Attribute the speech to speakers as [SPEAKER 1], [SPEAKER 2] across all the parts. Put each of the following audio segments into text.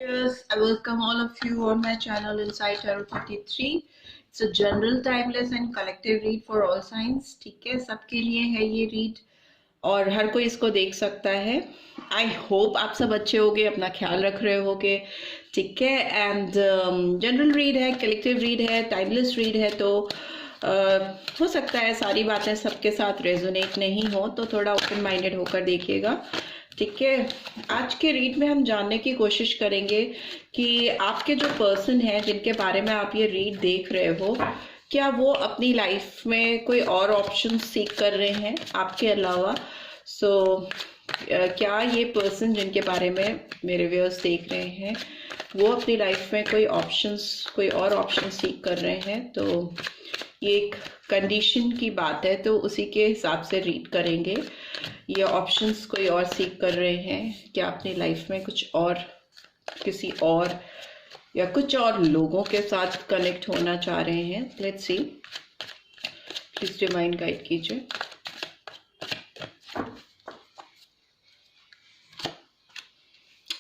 [SPEAKER 1] Yes, I welcome all of you on my channel Inside Tarot 33. It's a general, timeless and collective read for all signs. ठीक है, सबके लिए है ये read और हर कोई इसको देख सकता है. आई होप आप सब अच्छे होगे, अपना ख्याल रख रहे होगे. ठीक है, एंड जनरल रीड है, कलेक्टिव रीड है, टाइमलेस रीड है, तो हो सकता है सारी बातें सबके साथ रेजोनेट नहीं हो, तो थोड़ा ओपन माइंडेड होकर देखिएगा. ठीक है, आज के रीड में हम जानने की कोशिश करेंगे कि आपके जो पर्सन है जिनके बारे में आप ये रीड देख रहे हो, क्या वो अपनी लाइफ में कोई और ऑप्शन सीख कर रहे हैं आपके अलावा. क्या ये पर्सन जिनके बारे में मेरे व्यूअर्स देख रहे हैं वो अपनी लाइफ में कोई और ऑप्शन सीख कर रहे हैं. तो ये एक कंडीशन की बात है, तो उसी के हिसाब से रीड करेंगे. ये ऑप्शंस कोई और सीख कर रहे हैं, क्या अपनी लाइफ में कुछ और, किसी और या कुछ और लोगों के साथ कनेक्ट होना चाह रहे हैं. Let's see, please remind guide कीजिए.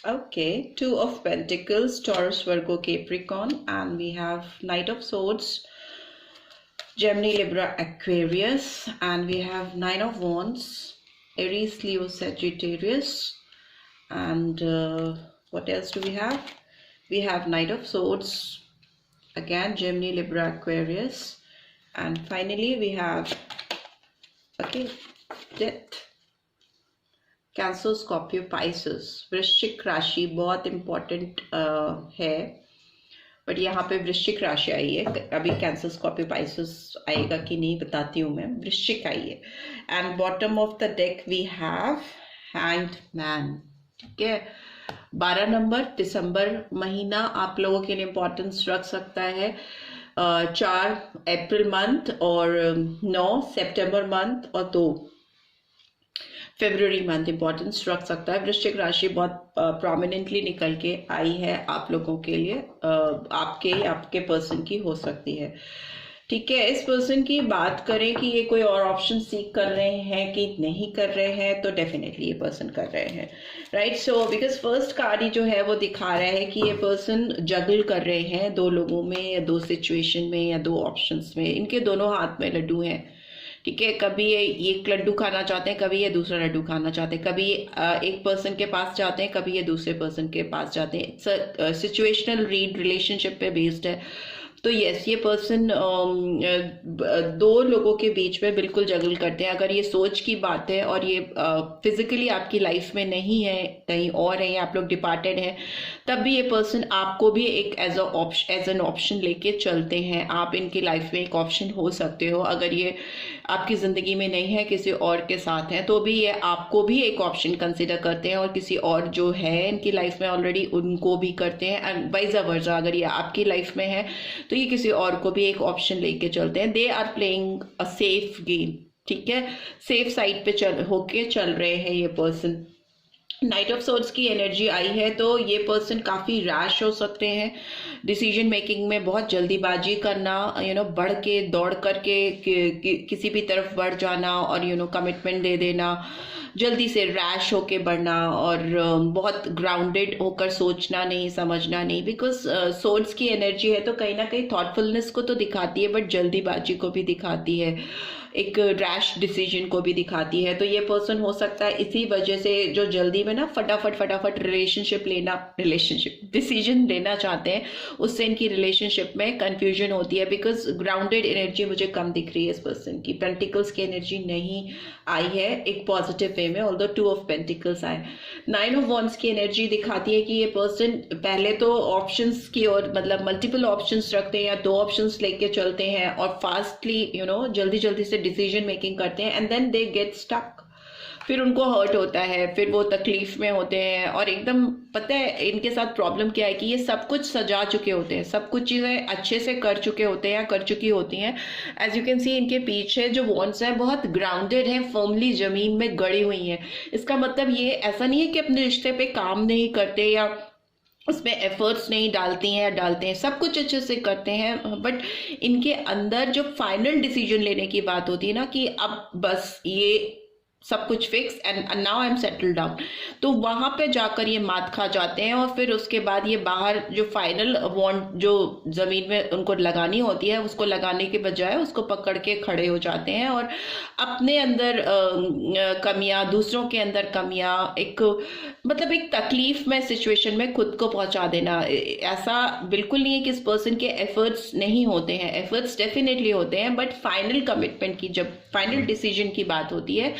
[SPEAKER 1] Okay, Two of Pentacles, Taurus, Virgo, Capricorn, and we have Knight of Swords, Gemini, Libra, Aquarius, and we have Nine of Wands, Aries, Leo, Sagittarius, and what else do we have? We have Knight of Swords, again Gemini, Libra, Aquarius, and finally we have Death, cancer, Scorpio, Pisces. वृश्चिक राशि बहुत important है, but यहाँ पे वृश्चिक राशि आई है. अभी कैंसर, स्कॉर्पियो, पाइसेस आएगा कि नहीं बताती हूँ मैं. वृश्चिक आई है. And bottom of the deck we have hanged man. ठीक है, 12 नंबर दिसंबर महीना आप लोगों के लिए इम्पोर्टेंस रख सकता है. 4 अप्रैल मंथ और 9 सितंबर मंथ और 2 फरवरी मंथ इंपॉर्टेंस रख सकता है. वृश्चिक राशि बहुत प्रोमिनेंटली निकल के आई है आप लोगों के लिए. आपके पर्सन की हो सकती है. ठीक है, इस पर्सन की बात करें कि ये कोई और ऑप्शन सीख कर रहे हैं कि नहीं कर रहे हैं, तो डेफिनेटली ये पर्सन कर रहे हैं. Right, so because first card ही जो है वो दिखा रहा है कि ये पर्सन जगल कर रहे हैं 2 लोगों में या 2 सिचुएशन में या 2 ऑप्शंस में. इनके दोनों हाथ में लड्डू हैं. ठीक है, कभी ये एक लड्डू खाना चाहते हैं, कभी ये दूसरा लड्डू खाना चाहते हैं, कभी एक पर्सन के पास जाते हैं, कभी ये दूसरे पर्सन के पास जाते हैं. इट्स सिचुएशनल रीड, रिलेशनशिप पे बेस्ड है. तो यस, ये पर्सन 2 लोगों के बीच में बिल्कुल जगल करते हैं. अगर ये सोच की बात है और ये फिजिकली आपकी लाइफ में नहीं है, कहीं और है, या आप लोग डिपार्टेड हैं, तब भी ये पर्सन आपको भी एक एज एन ऑप्शन लेके चलते हैं. आप इनकी लाइफ में एक ऑप्शन हो सकते हो. अगर ये आपकी ज़िंदगी में नहीं है, किसी और के साथ हैं, तो भी ये आपको भी एक ऑप्शन कंसिडर करते हैं, और किसी और जो है इनकी लाइफ में ऑलरेडी उनको भी करते हैं. एंड वाइज वर्सा, अगर ये आपकी लाइफ में है तो ये किसी और को भी एक ऑप्शन लेके चलते हैं. They are playing a safe game. ठीक है, सेफ साइड पे होके चल रहे हैं ये पर्सन. नाइट ऑफ सोर्ड्स की एनर्जी आई है, तो ये पर्सन काफ़ी रैश हो सकते हैं. डिसीजन मेकिंग में बहुत जल्दीबाजी करना, बढ़ के दौड़ करके किसी भी तरफ बढ़ जाना, और कमिटमेंट दे देना, जल्दी से रैश होके बढ़ना, और बहुत ग्राउंडेड होकर सोचना नहीं, समझना नहीं. बिकॉज सोर्ड्स की एनर्जी है, तो कहीं ना कहीं थॉटफुलनेस को तो दिखाती है, बट जल्दीबाजी को भी दिखाती है, एक रैश डिसीजन को भी दिखाती है. तो ये पर्सन हो सकता है इसी वजह से जो जल्दी में ना फटाफट रिलेशनशिप डिसीजन लेना चाहते हैं, उससे इनकी रिलेशनशिप में कंफ्यूजन होती है. बिकॉज ग्राउंडेड एनर्जी मुझे कम दिख रही है इस पर्सन की. पेंटिकल्स की एनर्जी नहीं आई है एक पॉजिटिव वे में, ऑल्दो 2 ऑफ पेंटिकल्स आए. 9 ऑफ वॉन्ड्स की एनर्जी दिखाती है कि ये पर्सन पहले तो ऑप्शंस की और मतलब मल्टीपल ऑप्शंस रखते हैं या 2 ऑप्शंस लेके चलते हैं, और फास्टली जल्दी से डिसीजन मेकिंग करते हैं, and then they get stuck. फिर उनको हर्ट होता है, फिर वो तकलीफ में होते हैं, और एकदम पता है इनके साथ प्रॉब्लम क्या है कि ये सब कुछ सजा चुके होते हैं, सब कुछ चीज़ें अच्छे से कर चुके होते हैं या कर चुकी होती हैं. एज यू कैन सी इनके पीछे जो वॉन्ड्स हैं बहुत ग्राउंडेड हैं, फर्मली जमीन में गड़ी हुई हैं. इसका मतलब ये ऐसा नहीं है कि अपने रिश्ते पे काम नहीं करते या उसमें एफर्ट्स नहीं डालती हैं या डालते हैं, सब कुछ अच्छे से करते हैं. बट इनके अंदर जो फाइनल डिसीजन लेने की बात होती है ना, कि अब बस ये सब कुछ fix and now I am settle down. तो वहां पे जाकर ये मात खा जाते हैं और फिर उसके बाद ये बाहर जो फाइनल वांट जो जमीन में उनको लगानी होती है उसको लगाने के बजाय उसको पकड़ के खड़े हो जाते हैं और अपने अंदर कमियां, दूसरों के अंदर कमियां, एक मतलब एक तकलीफ में सिचुएशन में खुद को पहुंचा देना। ऐसा बिल्कुल नहीं है कि इस पर्सन के एफर्ट्स नहीं होते हैं, एफर्ट्स डेफिनेटली होते हैं, बट फाइनल कमिटमेंट की, जब फाइनल डिसीजन की बात होती है,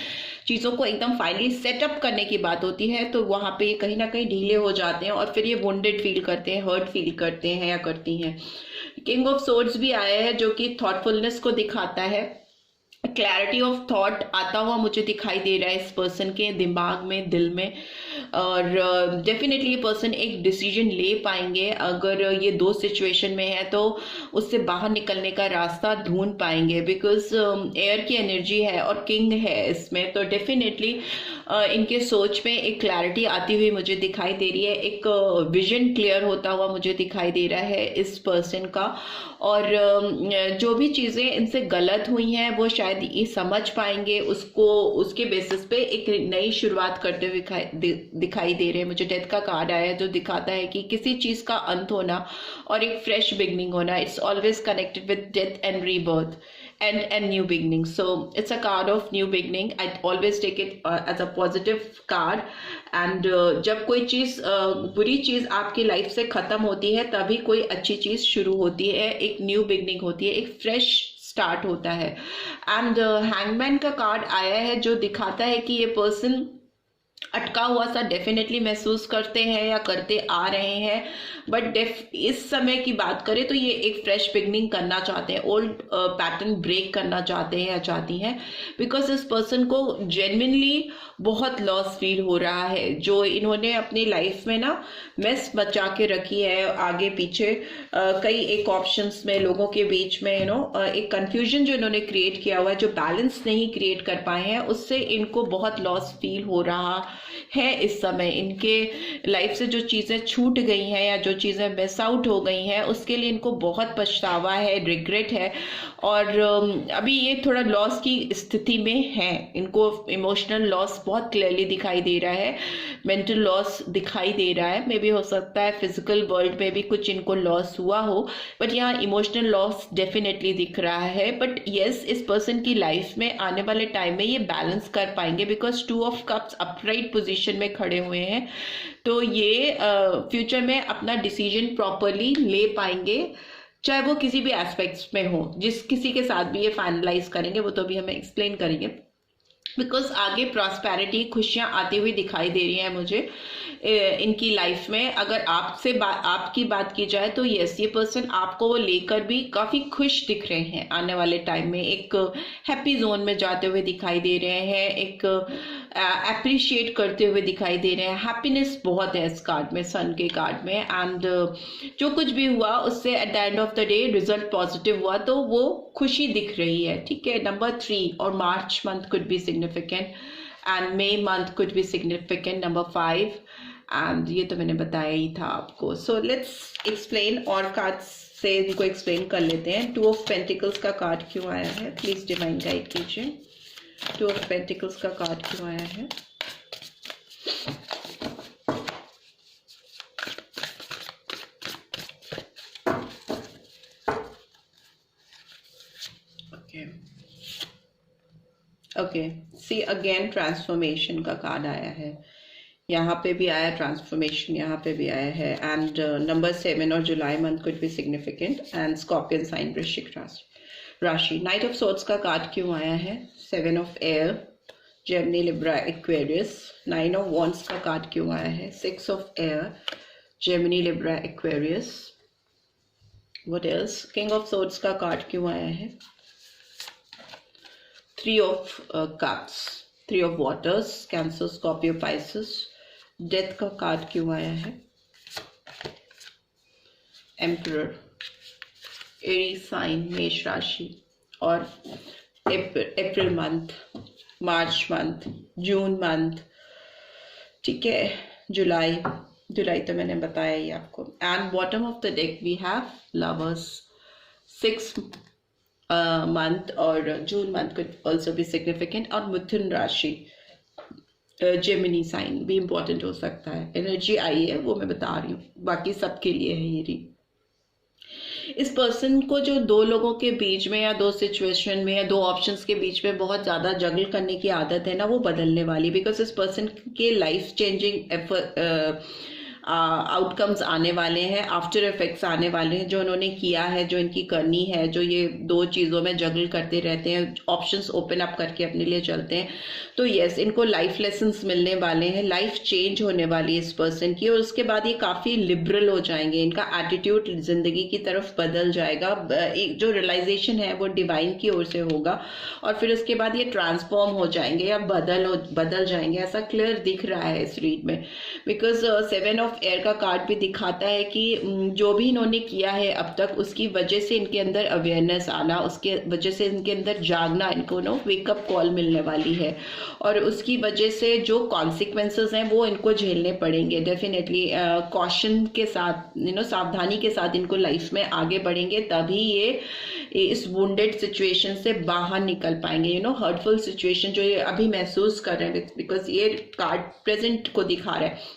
[SPEAKER 1] चीज़ों को एकदम फाइनली सेटअप करने की बात होती है, तो वहां पे ये कहीं ना कहीं ढीले हो जाते हैं और फिर ये वुंडेड फील करते हैं, हर्ट फील करते हैं या करती हैं। किंग ऑफ सोर्ड्स भी आया है जो कि थॉटफुलनेस को दिखाता है। क्लैरिटी ऑफ थॉट आता हुआ मुझे दिखाई दे रहा है इस पर्सन के दिमाग में, दिल में, और डेफिनेटली ये पर्सन एक डिसीजन ले पाएंगे। अगर ये दो सिचुएशन में है तो उससे बाहर निकलने का रास्ता ढूंढ पाएंगे, बिकॉज एयर की एनर्जी है और किंग है इसमें, तो डेफिनेटली इनके सोच में एक क्लैरिटी आती हुई मुझे दिखाई दे रही है, एक विजन क्लियर होता हुआ मुझे दिखाई दे रहा है इस पर्सन का। और जो भी चीज़ें इनसे गलत हुई हैं वो शायद ये समझ पाएंगे, उसको उसके बेसिस पे एक नई शुरुआत करते हुए दिखाई दे रहे हैं। मुझे डेथ का कार्ड आया है जो दिखाता है कि किसी चीज़ का अंत होना और एक फ्रेश बिगनिंग होना, it's always connected with death and rebirth and new beginning. So it's a card of new beginning. I always take it as a positive card. And जब कोई चीज़ बुरी चीज़ आपकी लाइफ से ख़त्म होती है तभी कोई अच्छी चीज़ शुरू होती है, एक न्यू बिगनिंग होती है, एक फ्रेश स्टार्ट होता है। एंड हैंगमैन का कार्ड आया है जो दिखाता है कि ये पर्सन अटका हुआ सा डेफिनेटली महसूस करते हैं या करते आ रहे हैं, बट इस समय की बात करें तो ये एक फ्रेश बिगनिंग करना चाहते हैं, ओल्ड पैटर्न ब्रेक करना चाहते हैं या चाहती हैं, बिकॉज इस पर्सन को जेन्युइनली बहुत लॉस फील हो रहा है। जो इन्होंने अपनी लाइफ में ना मेस बचा के रखी है आगे पीछे, कई एक ऑप्शंस में लोगों के बीच में एक कंफ्यूजन जो इन्होंने क्रिएट किया हुआ है, जो बैलेंस नहीं क्रिएट कर पाए हैं, उससे इनको बहुत लॉस फील हो रहा है इस समय। इनके लाइफ से जो चीज़ें छूट गई हैं या जो चीज़ें मिस आउट हो गई हैं उसके लिए इनको बहुत पछतावा है, रिग्रेट है, और अभी ये थोड़ा लॉस की स्थिति में है। इनको इमोशनल लॉस बहुत क्लियरली दिखाई दे रहा है, मेंटल लॉस दिखाई दे रहा है, मे भी हो सकता है फिजिकल वर्ल्ड में भी कुछ इनको लॉस हुआ हो, बट यहाँ इमोशनल लॉस डेफिनेटली दिख रहा है। बट यस, इस पर्सन की लाइफ में आने वाले टाइम में ये बैलेंस कर पाएंगे, because 2 of cups upright position में खड़े हुए हैं, तो ये फ्यूचर में अपना डिसीजन प्रॉपरली ले पाएंगे, चाहे वो किसी भी एस्पेक्ट्स में हो। जिस किसी के साथ भी ये फाइनलाइज करेंगे वो तो अभी हमें एक्सप्लेन करेंगे, बिकॉज आगे प्रॉस्पेरिटी, खुशियां आती हुई दिखाई दे रही हैं मुझे इनकी लाइफ में। अगर आपकी बात की जाए तो यस, ये पर्सन आपको लेकर भी काफ़ी खुश दिख रहे हैं आने वाले टाइम में, एक हैप्पी जोन में जाते हुए दिखाई दे रहे हैं, एक अप्रिशिएट करते हुए दिखाई दे रहे हैं। हैप्पीनेस बहुत है इस कार्ड में, सन के कार्ड में, एंड जो कुछ भी हुआ उससे at the end of the day result positive हुआ, तो वो खुशी दिख रही है। ठीक है, नंबर 3 और March month could be significant and May month could be significant, number 5, and ये तो मैंने बताया ही था आपको। सो लेट्स एक्सप्लेन, और कार्ड से इनको एक्सप्लेन कर लेते हैं। 2 ऑफ पेंटिकल्स का कार्ड क्यों आया है, प्लीज डिवाइन गाइड कीजिए। 2 ऑफ पेंटिकल्स का कार्ड क्यों आया है? ओके, सी अगेन ट्रांसफॉर्मेशन का कार्ड आया है, यहाँ पे भी आया ट्रांसफॉर्मेशन, यहाँ पे भी आया है, एंड नंबर 7 और July month could be significant, and scorpion sign, वृश्चिक राशि। नाइट ऑफ सोर्ड्स का कार्ड क्यों आया है? 7 of air, Gemini, Libra, Aquarius. 9 of wands का कार्ड क्यों आया है? 6 of air, Gemini, Libra, Aquarius. What else? King of swords का कार्ड क्यों आया है? 3 of cups, 3 of waters, Cancer, Scorpio, Pisces. Death का कार्ड क्यों आया है? एम्परर, एरीज साइन, मेष राशि, और April month, March month, June month, ठीक है, जुलाई तो मैंने बताया ही आपको। And bottom of the deck we have lovers, 6 month, और June month could also be significant। और मिथुन राशि, जेमिनी साइन भी इम्पोर्टेंट हो सकता है। एनर्जी आई है वो मैं बता रही हूँ, बाकी सबके लिए है ये रीड। इस पर्सन को जो दो लोगों के बीच में या दो सिचुएशन में या दो ऑप्शंस के बीच में बहुत ज़्यादा जगल करने की आदत है ना, वो बदलने वाली, बिकॉज इस पर्सन के लाइफ चेंजिंग आउटकम्स आने वाले हैं, आफ्टर इफेक्ट्स आने वाले हैं, जो उन्होंने किया है, जो इनकी करनी है, जो ये दो चीज़ों में जगल करते रहते हैं, ऑप्शंस ओपन अप करके अपने लिए चलते हैं। तो यस, इनको लाइफ लेसन्स मिलने वाले हैं, लाइफ चेंज होने वाली है इस पर्सन की, और उसके बाद ये काफ़ी लिबरल हो जाएंगे, इनका एटीट्यूड जिंदगी की तरफ बदल जाएगा। एक जो रियलाइजेशन है वो डिवाइन की ओर से होगा, और फिर उसके बाद ये ट्रांसफॉर्म हो जाएंगे या बदल जाएंगे, ऐसा क्लियर दिख रहा है इस रीड में। बिकॉज 7 ऑफ एयर का कार्ड भी दिखाता है कि जो भी इन्होंने किया है अब तक, उसकी वजह से इनके अंदर अवेयरनेस आना, उसके वजह से इनके अंदर जागना, इनको नो वेकअप कॉल मिलने वाली है, और उसकी वजह से जो कॉन्सिक्वेंसेस हैं वो इनको झेलने पड़ेंगे डेफिनेटली। कॉशन के साथ, सावधानी के साथ इनको लाइफ में आगे बढ़ेंगे, तभी ये इस वुंडेड सिचुएशन से बाहर निकल पाएंगे, हर्टफुल सिचुएशन जो ये अभी महसूस कर रहे हैं, बिकॉज ये कार्ड प्रेजेंट को दिखा रहा है।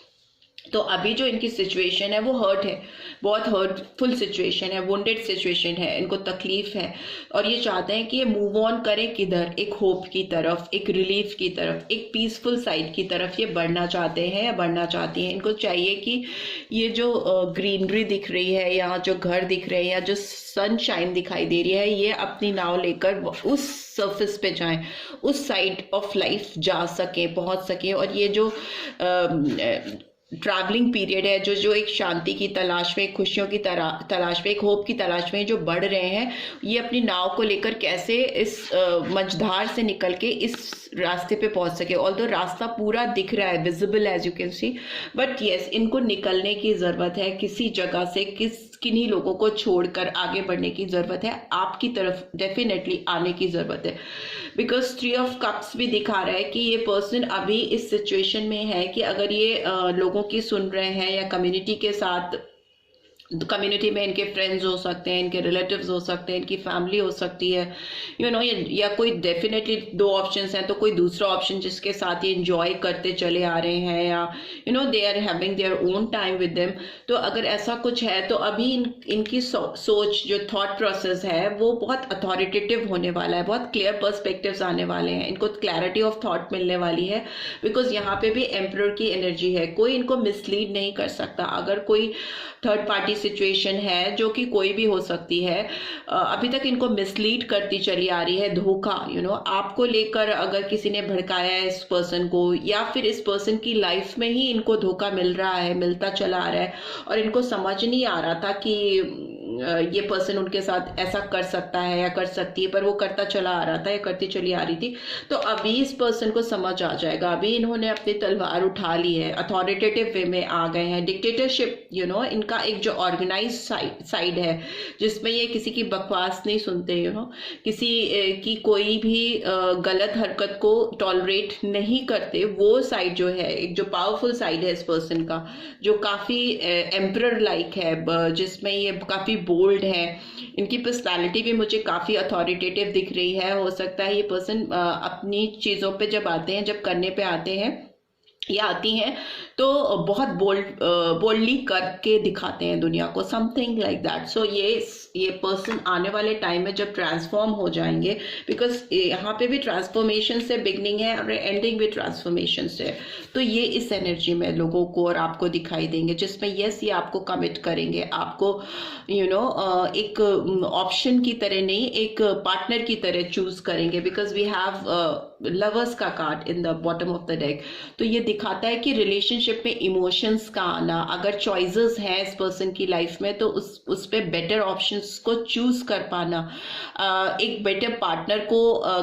[SPEAKER 1] तो अभी जो इनकी सिचुएशन है वो हर्ट है, बहुत हर्टफुल सिचुएशन है, वुंडेड सिचुएशन है, इनको तकलीफ है, और ये चाहते हैं कि ये मूव ऑन करें किधर, एक होप की तरफ, एक रिलीफ की तरफ, एक पीसफुल साइड की तरफ ये बढ़ना चाहते हैं या बढ़ना चाहती हैं। इनको चाहिए कि ये जो ग्रीनरी दिख रही है, या जो घर दिख रहे हैं, या जो सनशाइन दिखाई दे रही है, ये अपनी नाव लेकर उस सरफेस पे जाएं, उस साइड ऑफ लाइफ जा सकें, पहुंच सकें, और ये जो ट्रैवलिंग पीरियड है, जो एक शांति की तलाश में, खुशियों की तलाश में, एक होप की तलाश में जो बढ़ रहे हैं, ये अपनी नाव को लेकर कैसे इस मझधार से निकल के इस रास्ते पे पहुंच सके। ऑल्दो रास्ता पूरा दिख रहा है, visible as you can see, but yes, इनको निकलने की ज़रूरत है किसी जगह से, किन्हीं लोगों को छोड़कर आगे बढ़ने की ज़रूरत है, आपकी तरफ डेफिनेटली आने की ज़रूरत है। बिकॉज 3 ऑफ कप्स भी दिखा रहा है कि ये पर्सन अभी इस सिचुएशन में है कि अगर ये लोगों की सुन रहे हैं, या कम्युनिटी के साथ, कम्युनिटी में इनके फ्रेंड्स हो सकते हैं, इनके रिलेटिव्स हो सकते हैं, इनकी फैमिली हो सकती है, या कोई डेफिनेटली 2 ऑप्शंस हैं, तो कोई दूसरा ऑप्शन जिसके साथ ये इंजॉय करते चले आ रहे हैं, या they are having their own time with them. तो अगर ऐसा कुछ है तो अभी इनकी सोच, जो थॉट प्रोसेस है, वो बहुत अथॉरिटेटिव होने वाला है, बहुत क्लियर पर्सपेक्टिव्स आने वाले हैं, इनको क्लैरिटी ऑफ थॉट मिलने वाली है। बिकॉज यहाँ पे भी एम्परर की एनर्जी है, कोई इनको मिसलीड नहीं कर सकता। अगर कोई थर्ड पार्टी सिचुएशन है, जो कि कोई भी हो सकती है, अभी तक इनको मिसलीड करती चली आ रही है, धोखा, आपको लेकर अगर किसी ने भड़काया है इस पर्सन को, या फिर इस पर्सन की लाइफ में ही इनको धोखा मिल रहा है, मिलता चला आ रहा है, और इनको समझ नहीं आ रहा था कि ये पर्सन उनके साथ ऐसा कर सकता है या कर सकती है, पर वो करता चला आ रहा था या करती चली आ रही थी। तो अभी इस पर्सन को समझ आ जाएगा, अभी इन्होंने अपनी तलवार उठा ली है, अथॉरिटेटिव वे में आ गए हैं। डिक्टेटरशिप, इनका एक जो ऑर्गेनाइज साइड है, जिसमें ये किसी की बकवास नहीं सुनते, किसी की कोई भी गलत हरकत को टॉलरेट नहीं करते, वो साइड जो है, एक जो पावरफुल साइड है इस पर्सन का, जो काफी एम्परर लाइक है, जिसमें ये काफी बोल्ड है। इनकी पर्सनालिटी भी मुझे काफी अथॉरिटेटिव दिख रही है। हो सकता है ये पर्सन अपनी चीजों पे जब आते हैं, जब करने पे आते हैं या आती हैं, तो बहुत बोल्डली करके दिखाते हैं दुनिया को, समथिंग लाइक दैट। सो ये पर्सन आने वाले टाइम में जब ट्रांसफॉर्म हो जाएंगे, बिकॉज यहाँ पे भी ट्रांसफॉर्मेशन से बिगनिंग है और एंडिंग भी ट्रांसफॉर्मेशन से, तो ये इस एनर्जी में लोगों को और आपको दिखाई देंगे, जिसमें यस, ये आपको कमिट करेंगे, आपको एक ऑप्शन की तरह नहीं, एक पार्टनर की तरह चूज करेंगे। बिकॉज वी हैव लवर्स का card in the bottom of the deck. तो ये दिखाता है कि रिलेशनशिप में इमोशंस का आना, अगर चॉइसेस हैं इस पर्सन की लाइफ में, तो उस पे बेटर ऑप्शंस को चूज कर पाना, एक बेटर पार्टनर को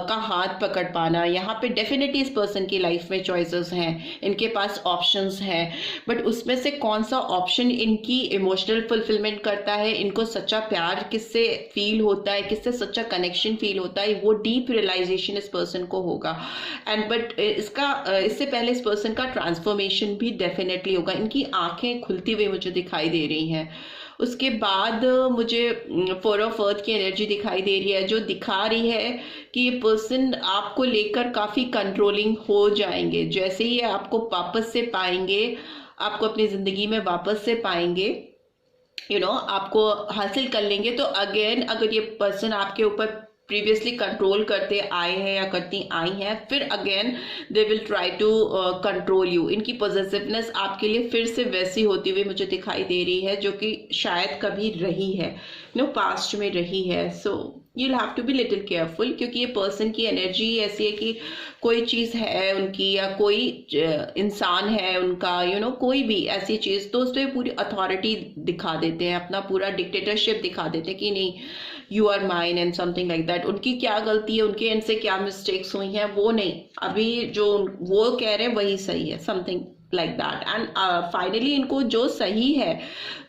[SPEAKER 1] का हाथ पकड़ पाना। यहाँ पे डेफिनेटली इस पर्सन की लाइफ में चॉइसेस हैं, इनके पास ऑप्शंस हैं, बट उसमें से कौन सा ऑप्शन इनकी इमोशनल फुलफिलमेंट करता है, इनको सच्चा प्यार किससे फील होता है, किससे सच्चा कनेक्शन फील होता है, वो डीप रियलाइजेशन इस पर्सन को होगा। होगा। एंड बट इससे पहले इस पर्सन का ट्रांसफॉर्मेशन भी डेफिनेटली होगा। इनकी आंखें खुलती हुई मुझे दिखाई दे रही हैं। उसके बाद मुझे 4 ऑफ अर्थ की एनर्जी दिखाई दे रही है, जो दिखा रही है कि ये पर्सन आपको लेकर काफ़ी कंट्रोलिंग हो जाएंगे। जैसे ही आपको वापस से पाएंगे, आपको अपनी ज़िंदगी में वापस से पाएंगे, आपको हासिल कर लेंगे, तो अगेन अगर ये पर्सन आपके ऊपर प्रीवियसली कंट्रोल करते आए हैं या करती आई हैं, फिर again they will try to control you. इनकी पॉजिटिवनेस आपके लिए फिर से वैसी होती हुई मुझे दिखाई दे रही है जो कि शायद कभी रही है, पास्ट में रही है। सो you'll have to be little careful, क्योंकि ये पर्सन की एनर्जी ऐसी है कि कोई चीज़ है उनकी या कोई इंसान है उनका, कोई भी ऐसी चीज़, तो उस पर पूरी अथॉरिटी दिखा देते हैं, अपना पूरा डिक्टेटरशिप दिखा देते हैं कि नहीं, you are mine and something like that. उनकी क्या गलती है, उनके एंड से क्या मिस्टेक्स हुई हैं, वो नहीं, अभी जो वो कह रहे हैं वही सही है, something like that. And finally इनको जो सही है,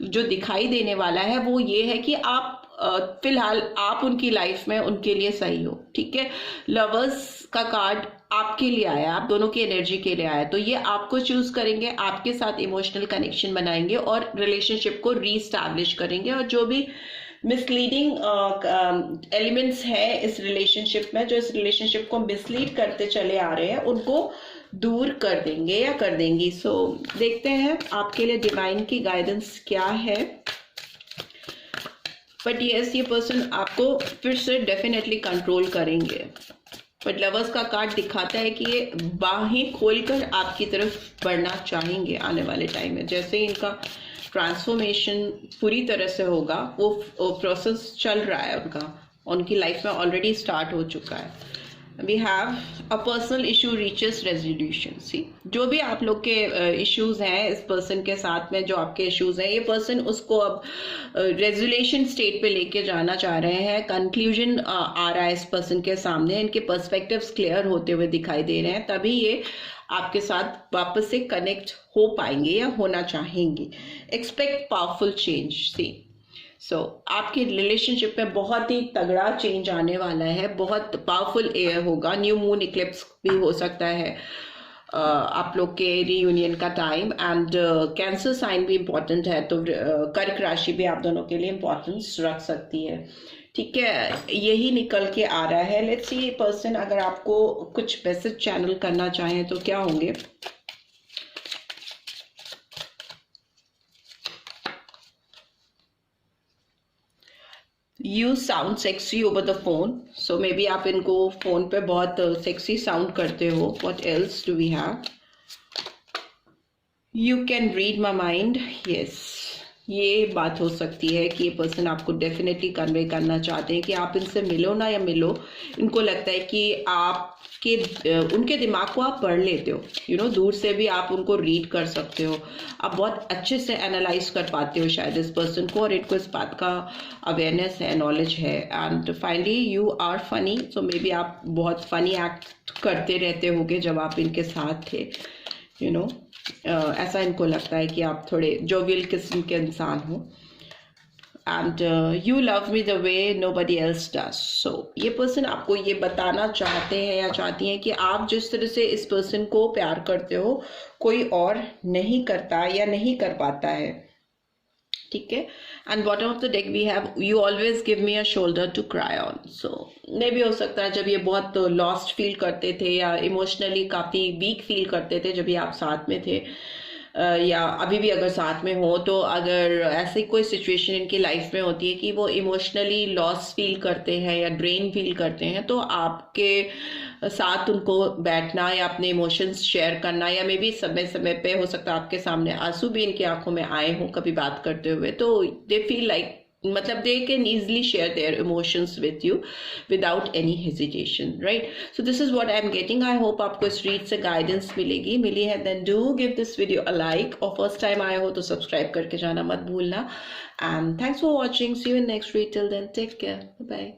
[SPEAKER 1] जो दिखाई देने वाला है, वो ये है कि आप फिलहाल आप उनकी लाइफ में उनके लिए सही हो। ठीक है, लवर्स का कार्ड आपके लिए आया, आप दोनों की एनर्जी के लिए आया, तो ये आपको चूज करेंगे, आपके साथ इमोशनल कनेक्शन बनाएंगे और रिलेशनशिप को रीस्टैब्लिश करेंगे। और जो भी मिसलीडिंग एलिमेंट्स हैं इस रिलेशनशिप में, जो इस रिलेशनशिप को मिसलीड करते चले आ रहे हैं, उनको दूर कर देंगे या कर देंगी। सो देखते हैं आपके लिए डिवाइन की गाइडेंस क्या है। बट यस, ये पर्सन आपको फिर से डेफिनेटली कंट्रोल करेंगे। बट लवर्स का कार्ड दिखाता है कि ये बाहें खोलकर आपकी तरफ बढ़ना चाहेंगे आने वाले टाइम में। जैसे ही इनका ट्रांसफॉर्मेशन पूरी तरह से होगा, वो प्रोसेस चल रहा है उनकी लाइफ में ऑलरेडी स्टार्ट हो चुका है। We have a personal issue reaches resolution. See, जो भी आप लोग के इश्यूज हैं इस पर्सन के साथ में, जो आपके इश्यूज हैं, ये पर्सन उसको अब रेजोल्यूशन स्टेट पे लेके जाना चाह रहे हैं। कंक्लूजन आ रहा है इस पर्सन के सामने, इनके पर्सपेक्टिव्स क्लियर होते हुए दिखाई दे रहे हैं, तभी ये आपके साथ वापस से कनेक्ट हो पाएंगे या होना चाहेंगे। Expect powerful change. See, so आपके रिलेशनशिप में बहुत ही तगड़ा चेंज आने वाला है, बहुत पावरफुल एयर होगा। न्यू मून इक्लिप्स भी हो सकता है आप लोग के रीयूनियन का टाइम। एंड कैंसर साइन भी इम्पोर्टेंट है, तो कर्क राशि भी आप दोनों के लिए इम्पोर्टेंस रख सकती है। ठीक है, यही निकल के आ रहा है। लेट्स सी पर्सन अगर आपको कुछ मैसेज चैनल करना चाहें तो क्या होंगे। You sound sexy over the phone, so maybe आप इनको फोन पे बहुत सेक्सी साउंड करते हो। What else do we have? You can read my mind. Yes, ये बात हो सकती है कि ये पर्सन आपको डेफिनेटली कन्वे करना चाहते हैं कि आप इनसे मिलो ना या मिलो, इनको लगता है कि उनके दिमाग को आप पढ़ लेते हो। दूर से भी आप उनको रीड कर सकते हो, आप बहुत अच्छे से एनालाइज कर पाते हो शायद इस पर्सन को, और इनको इस बात का अवेयरनेस है, नॉलेज है। And finally you are funny, so maybe आप बहुत फनी एक्ट करते रहते होगे जब आप इनके साथ थे। ऐसा इनको लगता है कि आप थोड़े जोवियल किस्म के इंसान हो। And you love me the way nobody else does. So ये पर्सन आपको ये बताना चाहते हैं या चाहती हैं कि आप जिस तरह से इस पर्सन को प्यार करते हो, कोई और नहीं करता या नहीं कर पाता है। ठीक है, and bottom of the deck we have you always give me a shoulder to cry on. So मे भी हो सकता है जब ये बहुत लॉस्ट फील करते थे या इमोशनली काफ़ी वीक फील करते थे जब ये आप साथ में थे, या अभी भी अगर साथ में हो, तो अगर ऐसी कोई सिचुएशन इनकी लाइफ में होती है कि वो इमोशनली लॉस फील करते हैं या ड्रेन फील करते हैं, तो आपके साथ उनको बैठना या अपने इमोशंस शेयर करना, या मे बी समय समय पे हो सकता है आपके सामने आंसू भी इनकी आंखों में आए हों कभी बात करते हुए, तो दे फील लाइक मतलब they can easily share their emotions with you without any hesitation, right? So this is what I am getting. I hope आपको इस रीड से गाइडेंस मिली है, then do give this video a like, और first time आए हो तो subscribe करके जाना मत भूलना। And thanks for watching. See you in next read. Till then, take care. Bye bye.